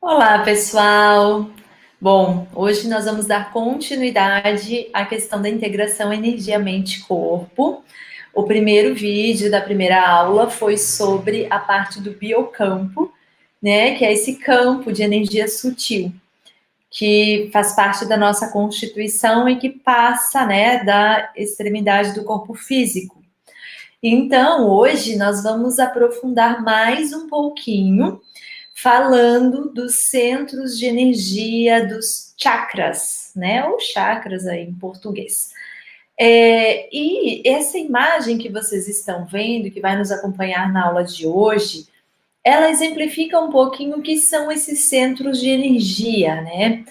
Olá, pessoal! Bom, hoje nós vamos dar continuidade à questão da integração energia-mente-corpo. O primeiro vídeo da primeira aula foi sobre a parte do biocampo, né? Que é esse campo de energia sutil, que faz parte da nossa constituição e que passa, né, da extremidade do corpo físico. Então, hoje nós vamos aprofundar mais um pouquinho falando dos centros de energia, dos chakras, né? Ou chakras aí em português. E essa imagem que vocês estão vendo, que vai nos acompanhar na aula de hoje, ela exemplifica um pouquinho o que são esses centros de energia, né?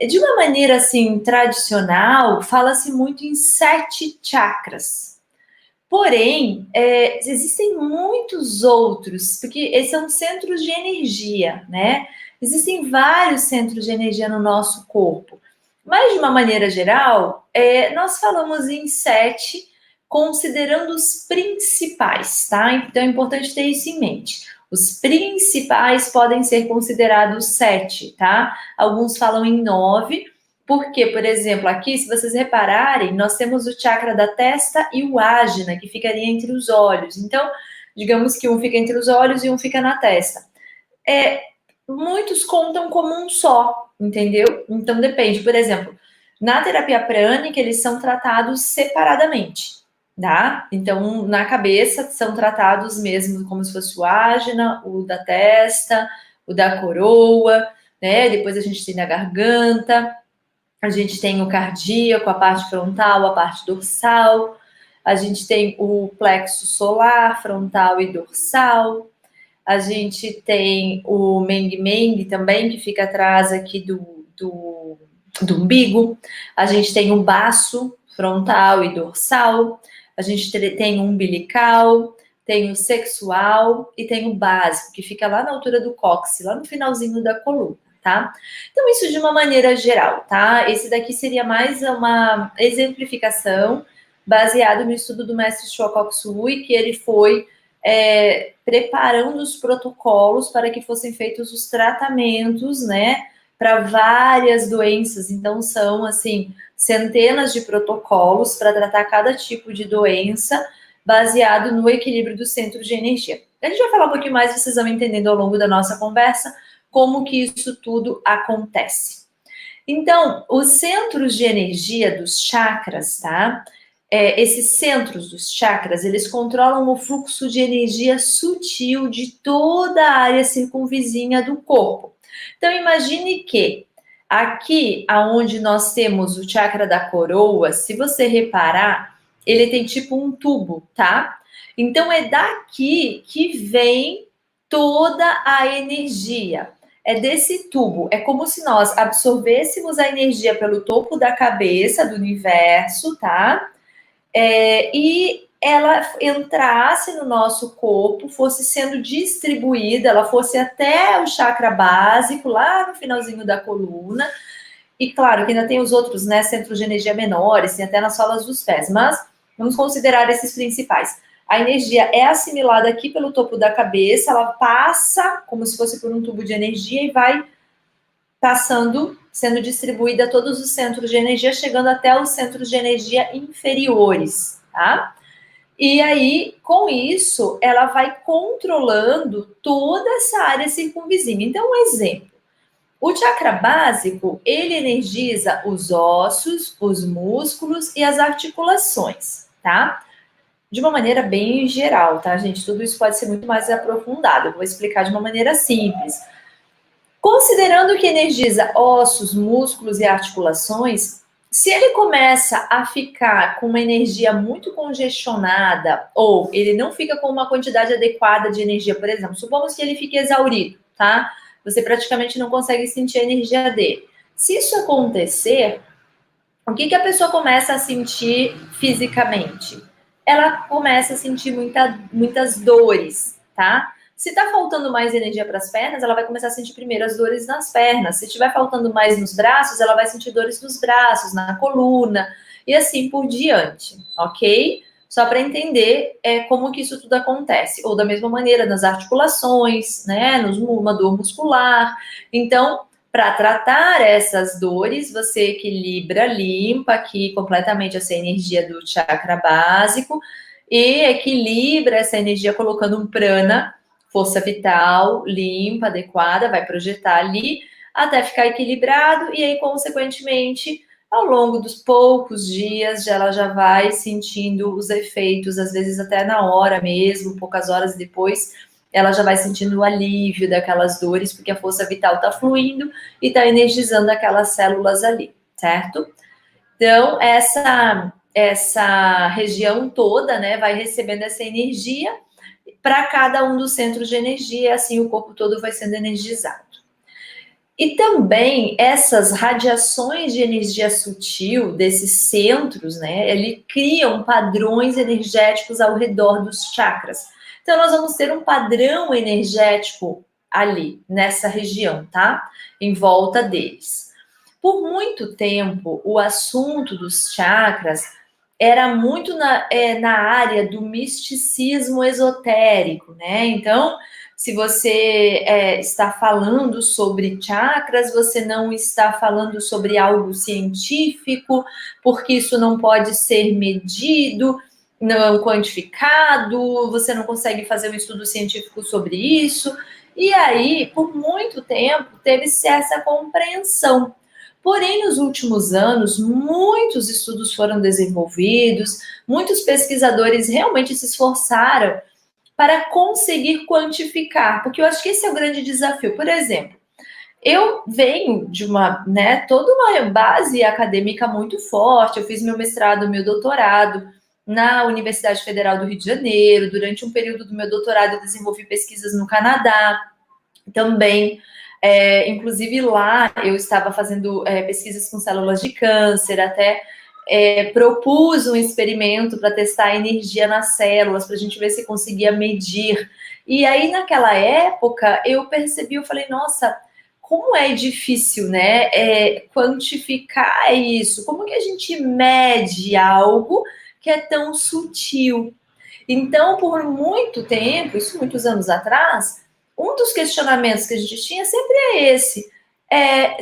De uma maneira assim tradicional, fala-se muito em 7 chakras. Porém, existem muitos outros, porque esses são centros de energia, né? Existem vários centros de energia no nosso corpo. Mas, de uma maneira geral, nós falamos em 7, considerando os principais, tá? Então, é importante ter isso em mente. Os principais podem ser considerados 7, tá? Alguns falam em 9, porque, por exemplo, aqui, se vocês repararem, nós temos o chakra da testa e o ágina, que ficaria entre os olhos. Então, digamos que um fica entre os olhos e um fica na testa. Muitos contam como um só, entendeu? Então, depende. Por exemplo, na terapia prânica, eles são tratados separadamente, tá? Então, na cabeça, são tratados mesmo como se fosse o ágina, o da testa, o da coroa, né? Depois a gente tem na garganta. A gente tem o cardíaco, a parte frontal, a parte dorsal. A gente tem o plexo solar, frontal e dorsal. A gente tem o Meng-Meng também, que fica atrás aqui do umbigo. A gente tem o baço, frontal e dorsal. A gente tem o umbilical, tem o sexual e tem o básico, que fica lá na altura do cóccix, lá no finalzinho da coluna, tá? Então, isso de uma maneira geral, tá? Esse daqui seria mais uma exemplificação baseado no estudo do mestre Shokok Sui, que ele foi preparando os protocolos para que fossem feitos os tratamentos, né, para várias doenças. Então, são, assim, centenas de protocolos para tratar cada tipo de doença, baseado no equilíbrio do centro de energia. A gente vai falar um pouquinho mais, vocês vão entendendo ao longo da nossa conversa, como que isso tudo acontece. Então, os centros de energia dos chakras, tá? Esses centros dos chakras, eles controlam o fluxo de energia sutil de toda a área circunvizinha do corpo. Então, imagine que aqui, aonde nós temos o chakra da coroa, se você reparar, ele tem tipo um tubo, tá? Então, é daqui que vem toda a energia. É desse tubo. É como se nós absorvêssemos a energia pelo topo da cabeça do universo, tá? E ela entrasse no nosso corpo, fosse sendo distribuída, ela fosse até o chakra básico, lá no finalzinho da coluna. E claro que ainda tem os outros, né, centros de energia menores, tem até nas solas dos pés, mas vamos considerar esses principais. A energia é assimilada aqui pelo topo da cabeça, ela passa como se fosse por um tubo de energia e vai passando, sendo distribuída a todos os centros de energia, chegando até os centros de energia inferiores, tá? E aí, com isso, ela vai controlando toda essa área circunvizinha. Então, um exemplo. O chakra básico, ele energiza os ossos, os músculos e as articulações, tá? De uma maneira bem geral, tá, gente? Tudo isso pode ser muito mais aprofundado. Eu vou explicar de uma maneira simples. Considerando que energiza ossos, músculos e articulações, se ele começa a ficar com uma energia muito congestionada ou ele não fica com uma quantidade adequada de energia, por exemplo, supomos que ele fique exaurido, tá? Você praticamente não consegue sentir a energia dele. Se isso acontecer, o que a pessoa começa a sentir fisicamente? Ela começa a sentir muitas dores, tá? Se tá faltando mais energia para as pernas, ela vai começar a sentir primeiro as dores nas pernas. Se estiver faltando mais nos braços, ela vai sentir dores nos braços, na coluna e assim por diante, ok? só para entender como que isso tudo acontece. Ou da mesma maneira nas articulações, né, uma dor muscular. Então, para tratar essas dores, você equilibra, limpa aqui completamente essa energia do chakra básico e equilibra essa energia colocando um prana, força vital, limpa, adequada, vai projetar ali até ficar equilibrado e aí, consequentemente, ao longo dos poucos dias, ela já vai sentindo os efeitos, às vezes até na hora mesmo, poucas horas depois, ela já vai sentindo o alívio daquelas dores, porque a força vital está fluindo e está energizando aquelas células ali, certo? Então, essa região toda, né, vai recebendo essa energia para cada um dos centros de energia, assim o corpo todo vai sendo energizado. E também essas radiações de energia sutil desses centros, né, ele criam padrões energéticos ao redor dos chakras. Então, nós vamos ter um padrão energético ali, nessa região, tá? Em volta deles. Por muito tempo, o assunto dos chakras era muito na área do misticismo esotérico, né? Então, se você está falando sobre chakras, você não está falando sobre algo científico, porque isso não pode ser medido, não quantificado, você não consegue fazer um estudo científico sobre isso. E aí, por muito tempo, teve-se essa compreensão. Porém, nos últimos anos, muitos estudos foram desenvolvidos, muitos pesquisadores realmente se esforçaram para conseguir quantificar, porque eu acho que esse é o grande desafio. Por exemplo, eu venho de toda uma base acadêmica muito forte, eu fiz meu mestrado, meu doutorado na Universidade Federal do Rio de Janeiro, durante um período do meu doutorado eu desenvolvi pesquisas no Canadá, também, inclusive lá eu estava fazendo pesquisas com células de câncer, até propus um experimento para testar a energia nas células, para a gente ver se conseguia medir. E aí, naquela época, eu percebi, eu falei, nossa, como é difícil, né, quantificar isso. Como que a gente mede algo que é tão sutil? Então, por muito tempo, isso muitos anos atrás, um dos questionamentos que a gente tinha sempre é esse.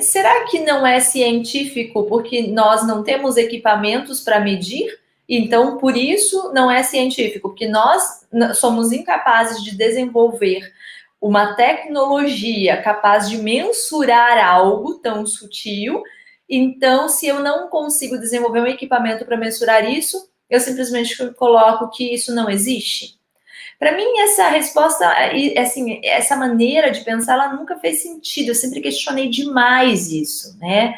Será que não é científico porque nós não temos equipamentos para medir? Então, por isso, não é científico, porque nós somos incapazes de desenvolver uma tecnologia capaz de mensurar algo tão sutil. Então, se eu não consigo desenvolver um equipamento para mensurar isso, eu simplesmente coloco que isso não existe. Para mim, essa resposta, assim, essa maneira de pensar, ela nunca fez sentido. Eu sempre questionei demais isso, né?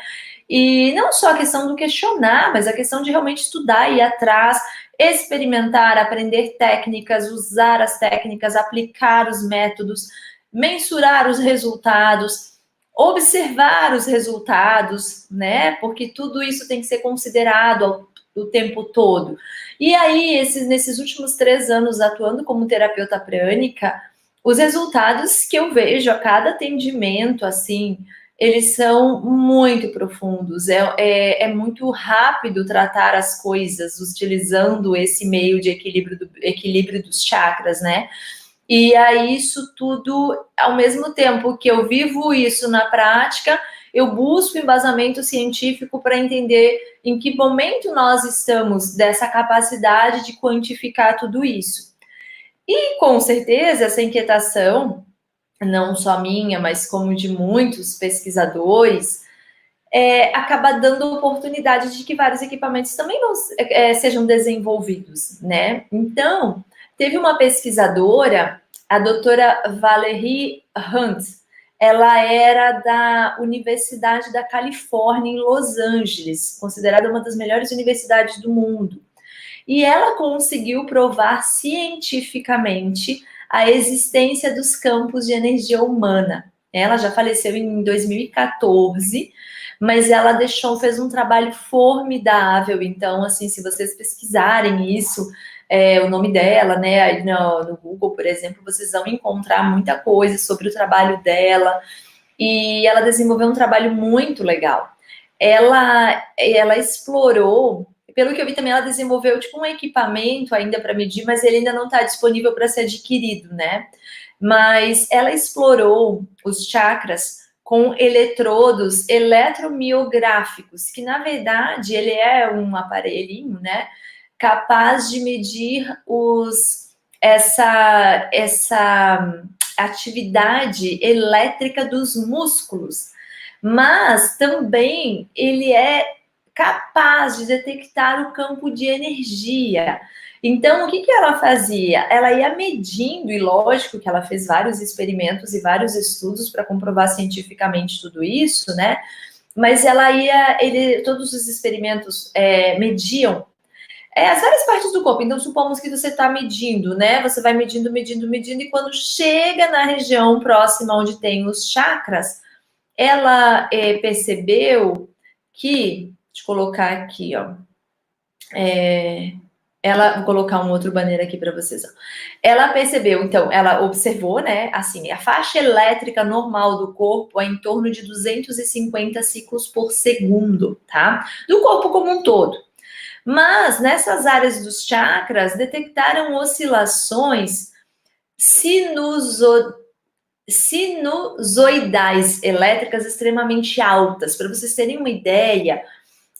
E não só a questão do questionar, mas a questão de realmente estudar, ir atrás, experimentar, aprender técnicas, usar as técnicas, aplicar os métodos, mensurar os resultados, observar os resultados, né? Porque tudo isso tem que ser considerado o tempo todo. E aí, nesses últimos 3 anos atuando como terapeuta prânica, os resultados que eu vejo a cada atendimento, assim, eles são muito profundos. É muito rápido tratar as coisas utilizando esse meio de equilíbrio dos chakras, né? E aí, isso tudo, ao mesmo tempo que eu vivo isso na prática, eu busco embasamento científico para entender em que momento nós estamos dessa capacidade de quantificar tudo isso. E, com certeza, essa inquietação, não só minha, mas como de muitos pesquisadores, acaba dando oportunidade de que vários equipamentos também sejam desenvolvidos, né? Então, teve uma pesquisadora, a doutora Valerie Hunt, ela era da Universidade da Califórnia, em Los Angeles, considerada uma das melhores universidades do mundo. E ela conseguiu provar cientificamente a existência dos campos de energia humana. Ela já faleceu em 2014, mas ela fez um trabalho formidável. Então, assim, se vocês pesquisarem isso, o nome dela, né, aí no Google, por exemplo, vocês vão encontrar muita coisa sobre o trabalho dela. E ela desenvolveu um trabalho muito legal. Ela explorou pelo que eu vi também, ela desenvolveu tipo um equipamento ainda para medir, mas ele ainda não está disponível para ser adquirido, né? Mas ela explorou os chakras com eletrodos eletromiográficos, que na verdade ele é um aparelhinho, né, capaz de medir essa atividade elétrica dos músculos, mas também ele é capaz de detectar o campo de energia. Então, o que ela fazia? Ela ia medindo, e lógico que ela fez vários experimentos e vários estudos para comprovar cientificamente tudo isso, né? Mas todos os experimentos mediam as várias partes do corpo. Então, supomos que você está medindo, né? Você vai medindo, e quando chega na região próxima onde tem os chakras, ela percebeu que, deixa eu colocar aqui, ó. Vou colocar um outro banner aqui para vocês. Ó. Ela percebeu, então, ela observou, né? Assim, a faixa elétrica normal do corpo é em torno de 250 ciclos por segundo, tá? Do corpo como um todo. Mas nessas áreas dos chakras detectaram oscilações sinusoidais elétricas extremamente altas. Para vocês terem uma ideia,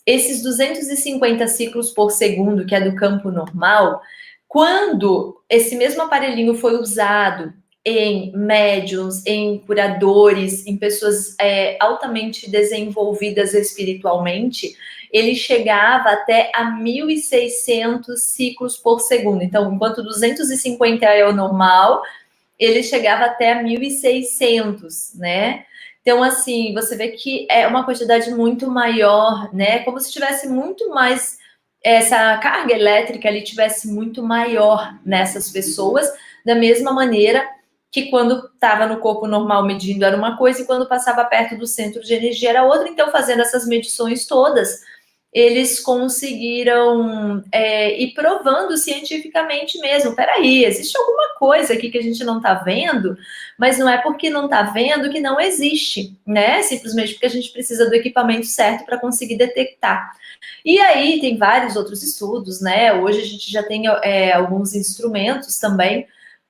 esses 250 ciclos por segundo, que é do campo normal, quando esse mesmo aparelhinho foi usado em médiums, em curadores, em pessoas altamente desenvolvidas espiritualmente, ele chegava até a 1.600 ciclos por segundo. Então, enquanto 250 é o normal, ele chegava até a 1.600, né? Então, assim, você vê que é uma quantidade muito maior, né? Como se tivesse muito mais, essa carga elétrica ali tivesse muito maior nessas pessoas, da mesma maneira que quando estava no corpo normal medindo era uma coisa e quando passava perto do centro de energia era outra. Então, fazendo essas medições todas, eles conseguiram ir provando cientificamente mesmo. Peraí, existe alguma coisa aqui que a gente não está vendo, mas não é porque não está vendo que não existe, né? Simplesmente porque a gente precisa do equipamento certo para conseguir detectar. E aí tem vários outros estudos, né? Hoje a gente já tem alguns instrumentos também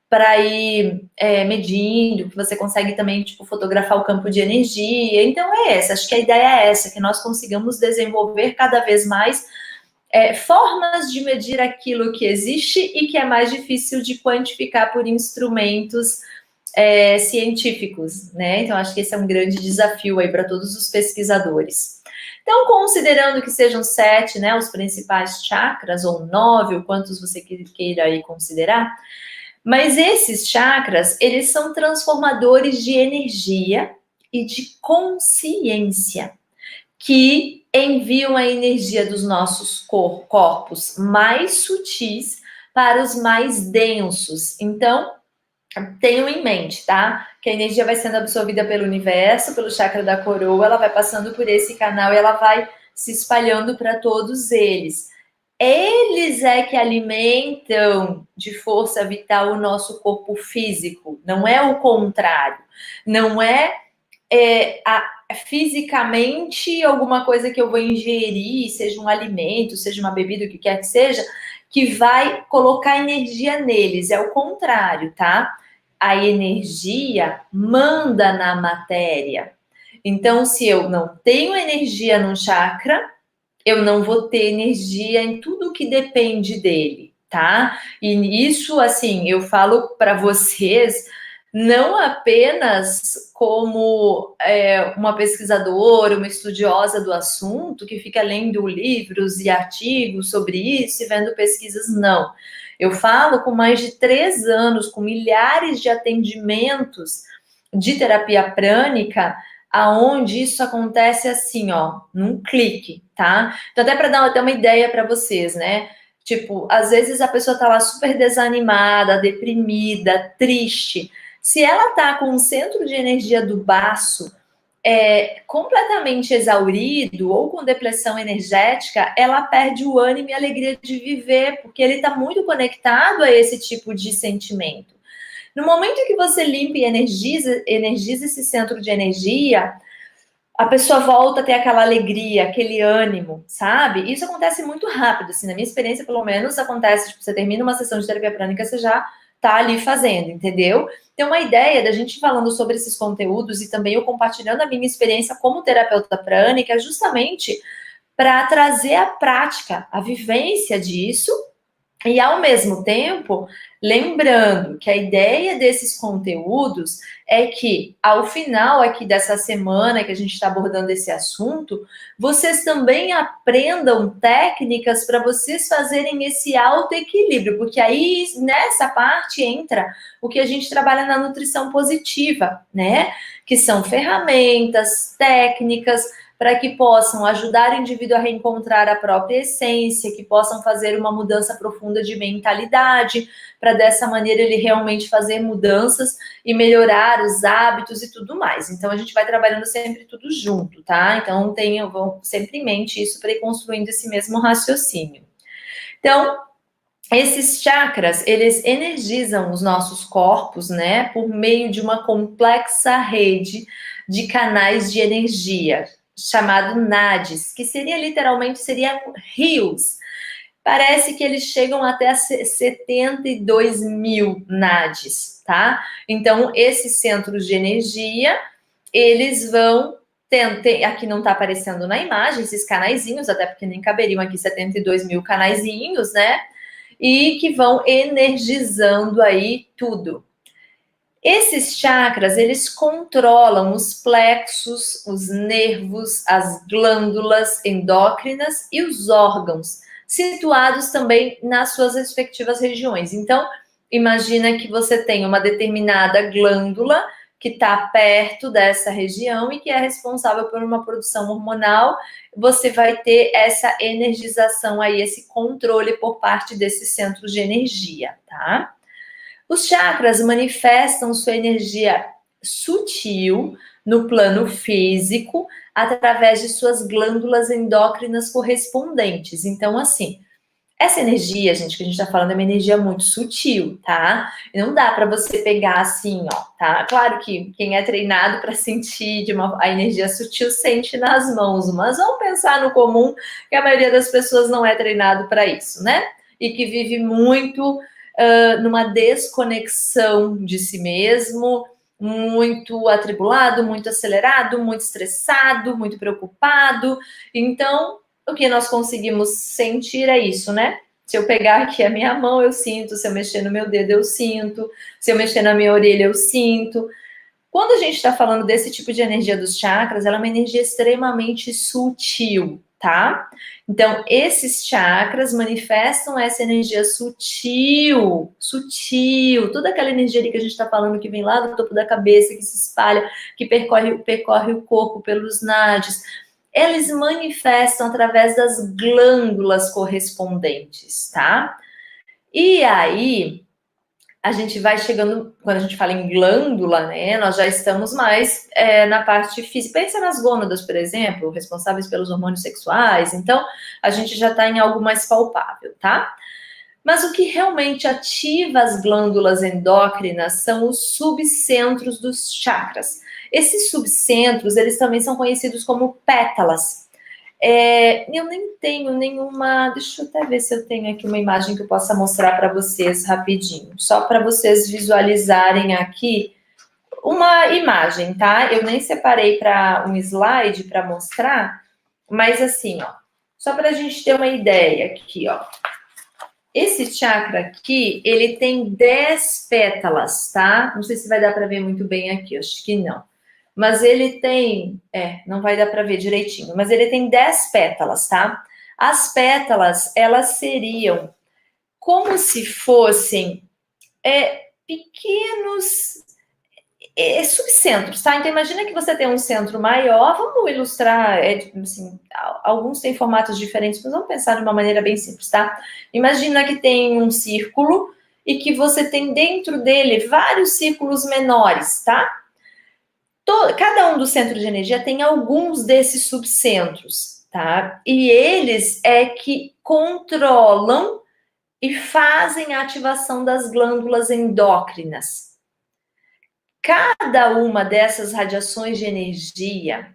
para ir medindo, que você consegue também, tipo, fotografar o campo de energia. Então acho que a ideia é essa, que nós consigamos desenvolver cada vez mais formas de medir aquilo que existe e que é mais difícil de quantificar por instrumentos científicos, né? Então acho que esse é um grande desafio aí para todos os pesquisadores. Então, considerando que sejam 7, né, os principais chakras, ou 9, ou quantos você queira aí considerar, mas esses chakras, eles são transformadores de energia e de consciência, que enviam a energia dos nossos corpos mais sutis para os mais densos. Então, tenham em mente, tá? Que a energia vai sendo absorvida pelo universo, pelo chakra da coroa, ela vai passando por esse canal e ela vai se espalhando para todos eles. Eles é que alimentam de força vital o nosso corpo físico, não é o contrário. Não é fisicamente alguma coisa que eu vou ingerir, seja um alimento, seja uma bebida, o que quer que seja, que vai colocar energia neles. É o contrário, tá? A energia manda na matéria. Então, se eu não tenho energia no chakra, eu não vou ter energia em tudo que depende dele, tá? E isso, assim, eu falo para vocês não apenas como uma pesquisadora, uma estudiosa do assunto, que fica lendo livros e artigos sobre isso e vendo pesquisas, não. Eu falo com mais de 3 anos, com milhares de atendimentos de terapia prânica, aonde isso acontece assim, ó, num clique, tá? Então, até para dar até uma ideia para vocês, né? Tipo, às vezes a pessoa tá lá super desanimada, deprimida, triste. Se ela tá com o centro de energia do baço completamente exaurido ou com depressão energética, ela perde o ânimo e a alegria de viver, porque ele tá muito conectado a esse tipo de sentimento. No momento que você limpa e energiza esse centro de energia, a pessoa volta a ter aquela alegria, aquele ânimo, sabe? Isso acontece muito rápido, assim, na minha experiência, pelo menos, acontece, tipo, você termina uma sessão de terapia prânica, você já tá ali fazendo, entendeu? Então, uma ideia da gente falando sobre esses conteúdos e também eu compartilhando a minha experiência como terapeuta prânica, é justamente para trazer a prática, a vivência disso, e, ao mesmo tempo, lembrando que a ideia desses conteúdos é que, ao final aqui dessa semana que a gente está abordando esse assunto, vocês também aprendam técnicas para vocês fazerem esse autoequilíbrio, porque aí, nessa parte, entra o que a gente trabalha na nutrição positiva, né? Que são ferramentas, técnicas, para que possam ajudar o indivíduo a reencontrar a própria essência, que possam fazer uma mudança profunda de mentalidade, para dessa maneira ele realmente fazer mudanças e melhorar os hábitos e tudo mais. Então a gente vai trabalhando sempre tudo junto, tá? Então vão sempre em mente isso para ir construindo esse mesmo raciocínio. Então, esses chakras, eles energizam os nossos corpos, né, por meio de uma complexa rede de canais de energia, chamado nadis, que seria literalmente rios. Parece que eles chegam até 72 mil nadis, tá? Então, esses centros de energia, eles vão aqui não tá aparecendo na imagem esses canaizinhos, até porque nem caberiam aqui 72 mil canaizinhos, né? E que vão energizando aí tudo. Esses chakras, eles controlam os plexos, os nervos, as glândulas endócrinas e os órgãos, situados também nas suas respectivas regiões. Então, imagina que você tem uma determinada glândula que está perto dessa região e que é responsável por uma produção hormonal, você vai ter essa energização aí, esse controle por parte desses centros de energia, tá? Os chakras manifestam sua energia sutil no plano físico através de suas glândulas endócrinas correspondentes. Então, assim, essa energia, gente, que a gente tá falando é uma energia muito sutil, tá? E não dá para você pegar assim, ó, tá? Claro que quem é treinado para sentir a energia sutil sente nas mãos, mas vamos pensar no comum, que a maioria das pessoas não é treinado para isso, né? E que vive muito numa desconexão de si mesmo, muito atribulado, muito acelerado, muito estressado, muito preocupado. Então, o que nós conseguimos sentir é isso, né? Se eu pegar aqui a minha mão, eu sinto. Se eu mexer no meu dedo, eu sinto. Se eu mexer na minha orelha, eu sinto. Quando a gente está falando desse tipo de energia dos chakras, ela é uma energia extremamente sutil, tá? Então, esses chakras manifestam essa energia sutil, sutil, toda aquela energia ali que a gente está falando que vem lá do topo da cabeça, que se espalha, que percorre o corpo pelos nadis. Eles manifestam através das glândulas correspondentes, tá? E aí, a gente vai chegando, quando a gente fala em glândula, né, nós já estamos mais na parte física. Pensa nas gônadas, por exemplo, responsáveis pelos hormônios sexuais. Então, a gente já está em algo mais palpável, tá? Mas o que realmente ativa as glândulas endócrinas são os subcentros dos chakras. Esses subcentros, eles também são conhecidos como pétalas. Eu nem tenho nenhuma. Deixa eu até ver se eu tenho aqui uma imagem que eu possa mostrar para vocês rapidinho, só para vocês visualizarem aqui uma imagem, tá? Eu nem separei para um slide para mostrar, mas assim, ó, só para a gente ter uma ideia aqui, ó. Esse chakra aqui, ele tem 10 pétalas, tá? Não sei se vai dar para ver muito bem aqui, acho que não. Mas ele tem, não vai dar para ver direitinho, mas ele tem 10 pétalas, tá? As pétalas, elas seriam como se fossem pequenos subcentros, tá? Então imagina que você tem um centro maior, vamos ilustrar, assim, alguns têm formatos diferentes, mas vamos pensar de uma maneira bem simples, tá? Imagina que tem um círculo e que você tem dentro dele vários círculos menores, tá? Cada um dos centros de energia tem alguns desses subcentros, tá? E eles é que controlam e fazem a ativação das glândulas endócrinas. Cada uma dessas radiações de energia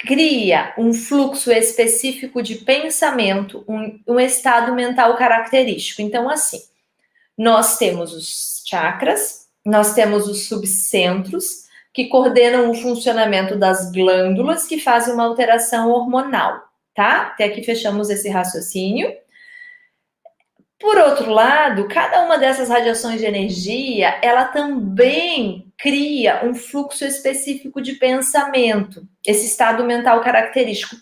cria um fluxo específico de pensamento, um estado mental característico. Então, assim, nós temos os chakras, nós temos os subcentros, que coordenam o funcionamento das glândulas, que fazem uma alteração hormonal, tá? Até aqui fechamos esse raciocínio. Por outro lado, cada uma dessas radiações de energia, ela também cria um fluxo específico de pensamento, esse estado mental característico.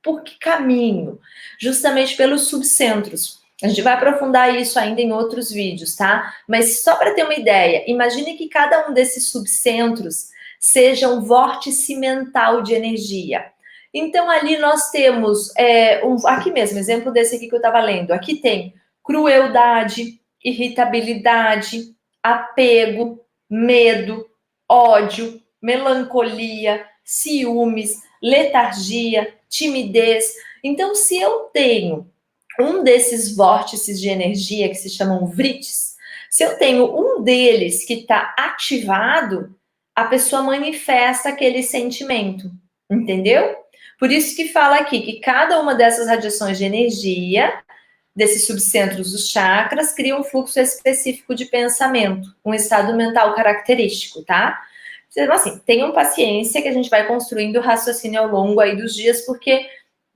Por que caminho? Justamente pelos subcentros. A gente vai aprofundar isso ainda em outros vídeos, tá? Mas só para ter uma ideia, imagine que cada um desses subcentros seja um vórtice mental de energia. Então, ali nós temos, aqui mesmo, exemplo desse aqui que eu estava lendo, aqui tem crueldade, irritabilidade, apego, medo, ódio, melancolia, ciúmes, letargia, timidez. Então, se eu tenho um desses vórtices de energia que se chamam vrites, se eu tenho um deles que está ativado, a pessoa manifesta aquele sentimento, entendeu? Por isso que fala aqui que cada uma dessas radiações de energia desses subcentros dos chakras, cria um fluxo específico de pensamento, um estado mental característico, tá? Então, assim, tenham paciência que a gente vai construindo o raciocínio ao longo aí dos dias, porque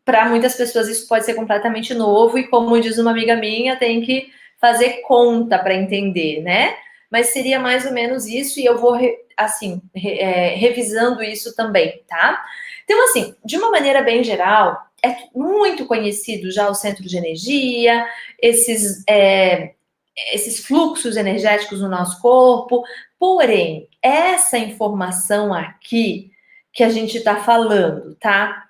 para muitas pessoas isso pode ser completamente novo e, como diz uma amiga minha, tem que fazer conta para entender, né? Mas seria mais ou menos isso e eu vou, revisando isso também, tá? Então, assim, de uma maneira bem geral, é muito conhecido já o centro de energia, esses fluxos energéticos no nosso corpo, porém, essa informação aqui que a gente está falando, tá?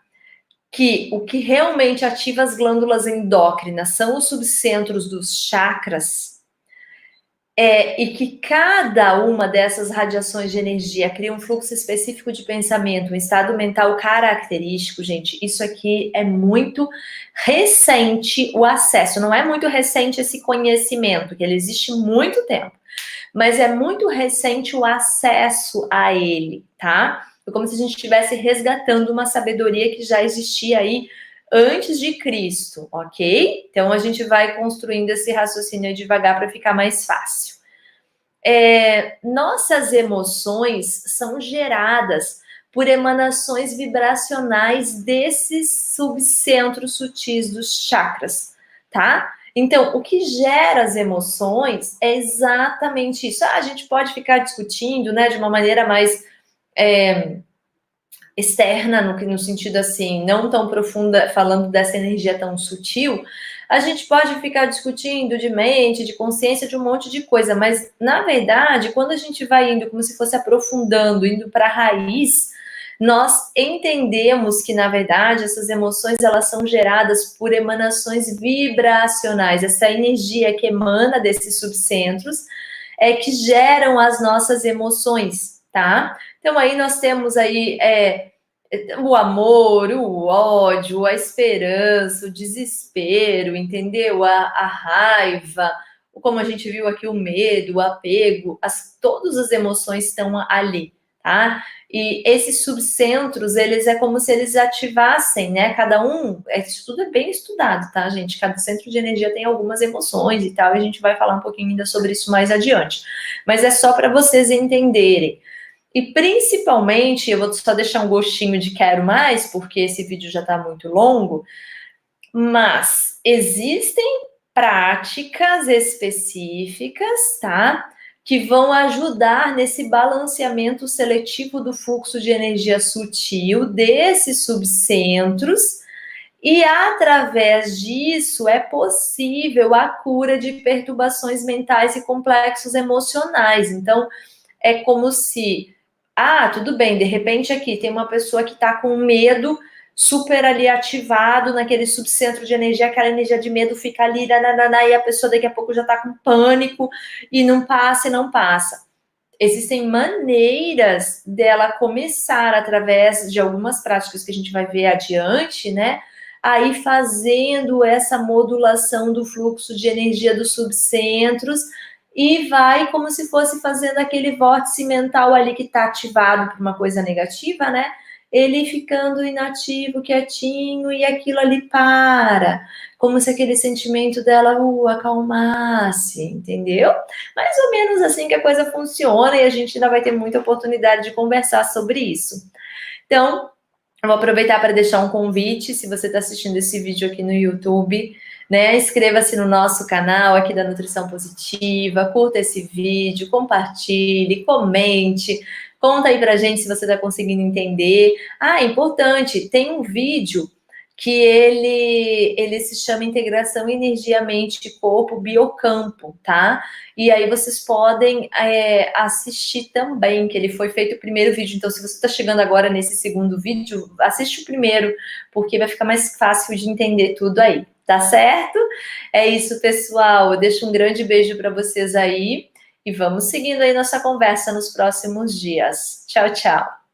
Que o que realmente ativa as glândulas endócrinas são os subcentros dos chakras, e que cada uma dessas radiações de energia cria um fluxo específico de pensamento, um estado mental característico, gente. Isso aqui é muito recente o acesso, não é muito recente esse conhecimento, que ele existe há muito tempo, mas é muito recente o acesso a ele, tá? É como se a gente estivesse resgatando uma sabedoria que já existia aí antes de Cristo, ok? Então a gente vai construindo esse raciocínio devagar para ficar mais fácil. Nossas emoções são geradas por emanações vibracionais desses subcentros sutis dos chakras, tá? Então, o que gera as emoções é exatamente isso. A gente pode ficar discutindo, né, de uma maneira mais externa, no sentido assim, não tão profunda, falando dessa energia tão sutil, a gente pode ficar discutindo de mente, de consciência, de um monte de coisa, mas, na verdade, quando a gente vai indo como se fosse aprofundando, indo para a raiz, nós entendemos que, na verdade, essas emoções, elas são geradas por emanações vibracionais, essa energia que emana desses subcentros, que geram as nossas emoções, tá? Então, aí nós temos aí o amor, o ódio, a esperança, o desespero, entendeu? A raiva, como a gente viu aqui, o medo, o apego, todas as emoções estão ali, tá? E esses subcentros, eles é como se eles ativassem, né? Cada um, isso tudo é bem estudado, tá, gente? Cada centro de energia tem algumas emoções e tal, e a gente vai falar um pouquinho ainda sobre isso mais adiante. Mas é só para vocês entenderem. E principalmente, eu vou só deixar um gostinho de quero mais, porque esse vídeo já está muito longo, mas existem práticas específicas, tá? Que vão ajudar nesse balanceamento seletivo do fluxo de energia sutil desses subcentros, e através disso é possível a cura de perturbações mentais e complexos emocionais. Então, é como se, tudo bem, de repente aqui tem uma pessoa que está com medo super ali ativado naquele subcentro de energia, aquela energia de medo fica ali, e a pessoa daqui a pouco já está com pânico e não passa e não passa. Existem maneiras dela começar, através de algumas práticas que a gente vai ver adiante, né? Aí fazendo essa modulação do fluxo de energia dos subcentros, e vai como se fosse fazendo aquele vórtice mental ali que está ativado por uma coisa negativa, né? ele ficando inativo, quietinho, e aquilo ali para, como se aquele sentimento dela acalmasse, entendeu? Mais ou menos assim que a coisa funciona, e a gente ainda vai ter muita oportunidade de conversar sobre isso. Então, eu vou aproveitar para deixar um convite, se você está assistindo esse vídeo aqui no YouTube, né? Inscreva-se no nosso canal aqui da Nutrição Positiva, curta esse vídeo, compartilhe, comente, conta aí pra gente se você está conseguindo entender. Ah, é importante, tem um vídeo que ele se chama Integração Energia Mente Corpo Biocampo, tá? E aí vocês podem assistir também, que ele foi feito o primeiro vídeo. Então, se você está chegando agora nesse segundo vídeo, assiste o primeiro, porque vai ficar mais fácil de entender tudo aí, tá certo? É isso, pessoal. Eu deixo um grande beijo para vocês aí e vamos seguindo aí nossa conversa nos próximos dias. Tchau, tchau.